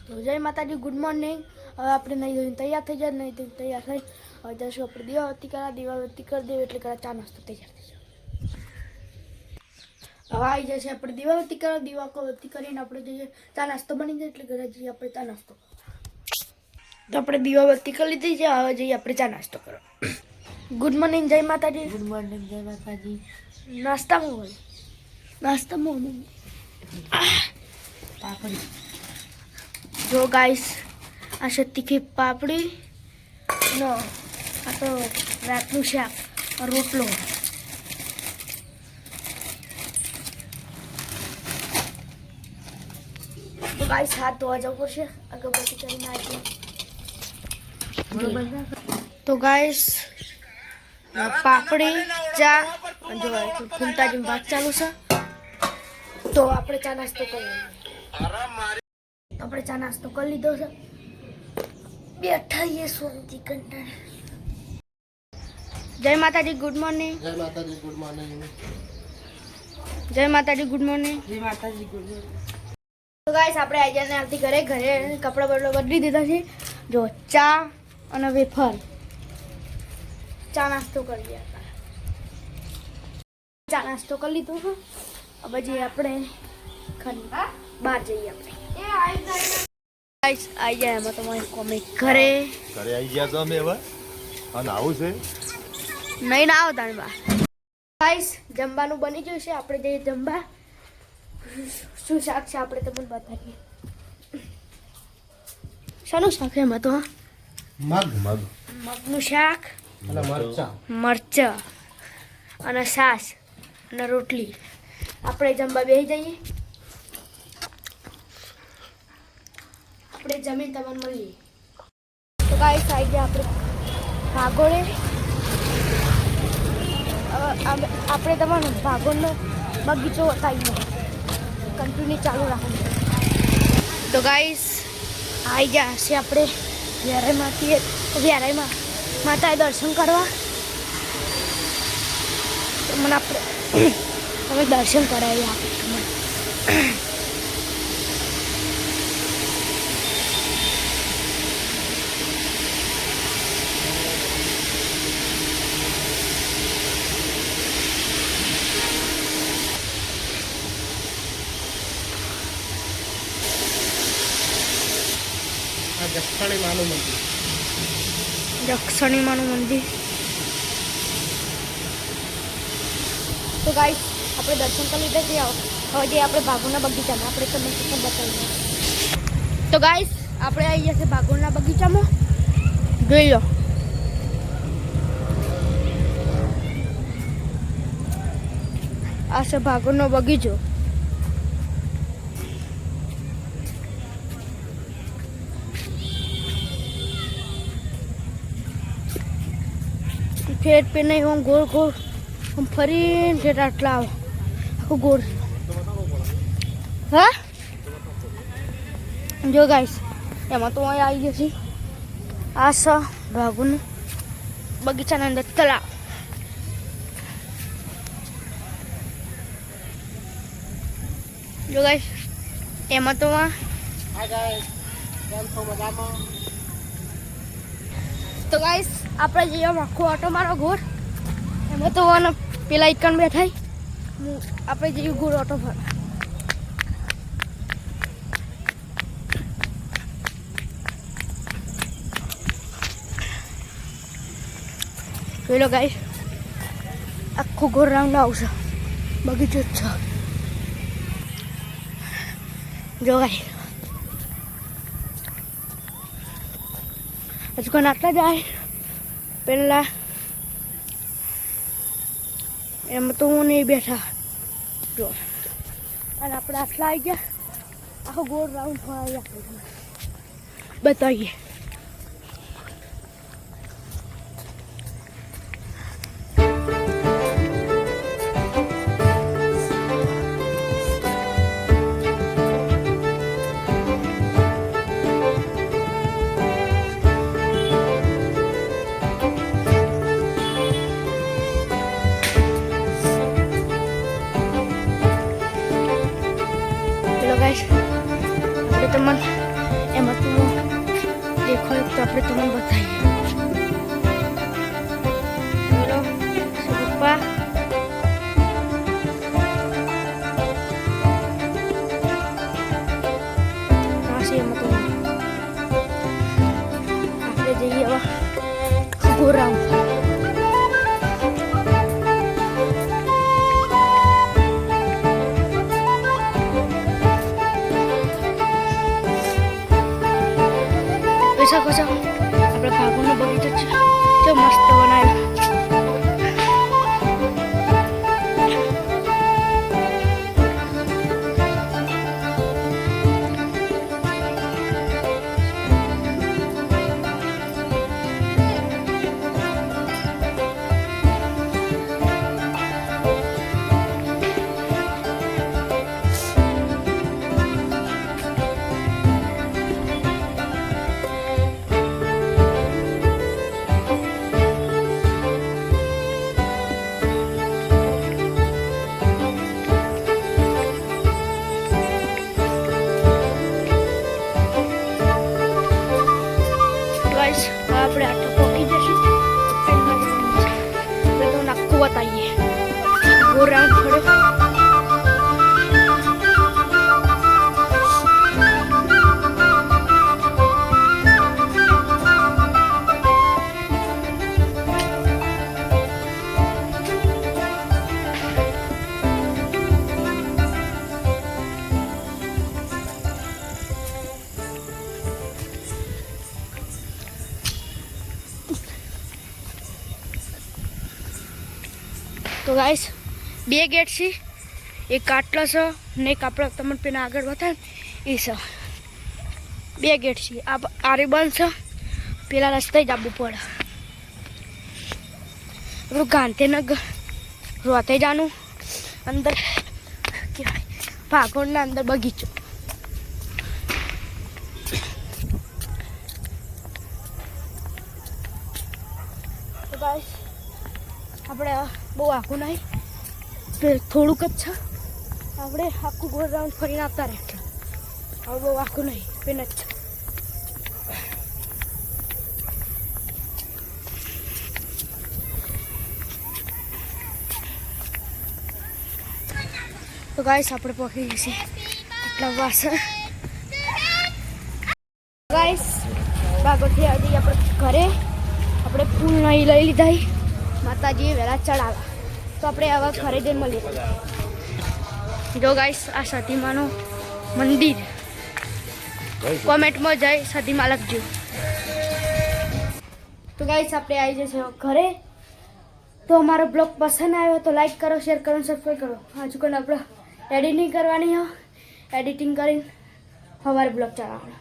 તો જય માતાજી, ગુડ મોર્નિંગ. હવે આપણે નહીં ધોઈને તૈયાર થઈ જાય, નહીં ધોઈને તૈયાર થઈ હવે જશું આપણે દીવાબત્તી કરી દેવી એટલે કરા ચા નાસ્તો તૈયાર થઈ જાય. હવે આવી જશે આપણે દીવાબત્તી કરીને આપણે જઈએ ચા નાસ્તો બની જાય એટલે ઘરે જઈએ આપણે ચા નાસ્તો. તો આપણે દીવાબત્તી કરી લીધી છે, હવે જઈએ આપણે ચા નાસ્તો કરવા. ગુડ મોર્નિંગ, જય માતાજી. ગુડ મોર્નિંગ, જય માતાજી. નાસ્તામાં પાપડી. જો ગાઈસ, આ છે તીખી પાપડી નો, આ તો રાતનું શાક, રોટલો. તો ગાઈસ હાથ ધોવા જવું પડશે અગરબત્તી કરીને આવી. તો ગાઈસ પાપડી ચા જો ફૂમતાજી ભાત ચાલુ છે. તો આપણે ચા નાસ્તો કરી લઈએ. આપણે ચા નાસ્તો કરી લીધો છે, બેઠા એ શાંતિ કંટાળે. જય માતાજી, ગુડ મોર્નિંગ. જય માતાજી, ગુડ મોર્નિંગ. જય માતાજી, ગુડ મોર્નિંગ. જય માતાજી, ગુડ મોર્નિંગ. તો ગાઈસ આપણે આવી જઈને આવતી ઘરે કપડાં બદલી દીધા છે. જો ચા અને વેફર, ચા નાસ્તો કરી ચા નાસ્તો કરી લીધો છે. હવે જે આપણે બહાર જઈએ આપણે. ગાઈસ આવી જાય એમાં તમારી કોમિક ઘરે આવી ગયા તો અમે હવે અને આવું છે નહીં ના આવો તાણી બા. ગાઈસ જમવાનું બની ગયું છે, આપણે જઈએ જમવા. શું શાક છે આપણે તમને બતાવીએ. શાનું શાક છે એમાં તો? મગનું શાક અને મરચાં અને છાશ અને રોટલી. આપણે જમવા બેસી જઈએ. આપણે જમીન તમને મળીએ. તો ગાઈસ આવી ગયા આપણે ભાગોળે. આપણે તમારો ભાગોળનો બગીચો બતાવીએ, કન્ટિન્યુ ચાલુ રાખવાનું. તો ગાઈસ આવી ગયા છે આપણે વ્યારાઈમાં માતાએ દર્શન કરવા. મને આપણે અમે દર્શન કરાવીએ આપણે. જક્ષણી માનું મંદિર. તો ગાઈસ આપણે દર્શન કરી લીધા છે. હવે જે આપણે ભાગોળના બગીચામાં આપણે તમને પણ બતાવીએ. તો ગાઈસ આપણે આવી ગયા છે ભાગોળના બગીચામાં. જોઈ લો, આ છે ભાગોળનો બગીચો. ફેર પે નહીં હું ગોળ ગોળ આમ ફરીને ફેર આટલા આવો આખું ગોળ. હા જો ગાઈસ એમાં તો અહીં આવી ગયો છે. આ છે ભાગોળનું બગીચાના અંદર તળાવ. જો ગાઈસ એમાં તો તો ગાઈસ આપણે જઈએ આખો ઓટો મારો ઘોર. એમાં તો પેલા ઇકન બેઠા આપણે જઈએ ઘોર ઓટો ફરવા. જોઈ લો ગાઈસ આખો ઘોર રાઉન્ડ આવશે, બગીચો જ છે. જો ગાઈસ હજુ કોણ આટલા જાય પેલા એમાં તો હું નહીં બેઠા. જો અને આપણે આટલા આવી ગયા, આખો ગોળ રાઉન્ડ ફરાવી આપણે બતાવીએ. guys. Ada teman એમાં તો દેખાય તો આપણે તમને બતાવીએ. બોલો પપ્પા. એમાં તો આપણે જઈએ હવે ગોરામ. પૈસા પૈસા આપણે ફાગુનનો બગીચો છે જો મસ્ત બનાવ્યો. આપણે આટલું પહોંચી જશું આપણે તો નાખું બતાવીએ ગો રાઉન્ડ ફર્યો. તો ગાઈસ 2 ગેટ છે, એક આટલો છે ને એક આપણે તમને પેલા આગળ બતાવે એ છે. 2 ગેટ છે. આરે બંધ છે, પેલા રસ્તે જ આવવું પડે. આપણું ગાંધીનગર રોતે જાનું અંદર કહેવાય ભાગોળના અંદર બગીચો. તો ગાઈસ આપણે બહુ આખું નહીં, થોડુંક જ છે. આપણે આખું ગોળ રાઉન્ડ ફરીને આવતા રહે. હવે બહુ આખું નહીં, પેન જ છે. તો ગાઈસ આપણે પહોંચી જશે એટલા વાસણ. ગાઈસ બાગોથી આવી આપણે ઘરે. આપણે ફૂલ નહીં લઈ લીધા, માતાજીએ વહેલા ચડાવ્યા, તો આપણે આવા ઘરે જઈને મળીએ. જો ગાઈસ આ સતીમાનું મંદિર, કોમેન્ટમાં જઈ સતીમા લખજો. તો ગાઈસ આપણે આવી જશે ઘરે. તો અમારો બ્લોગ પસંદ આવ્યો તો લાઈક કરો, શેર કરો, સબસ્ક્રાઈબ કરો. હજુ કોઈ આપણે એડિટિંગ કરવાની હોય, એડિટિંગ કરીને સવારે બ્લોગ ચડાવવાનો.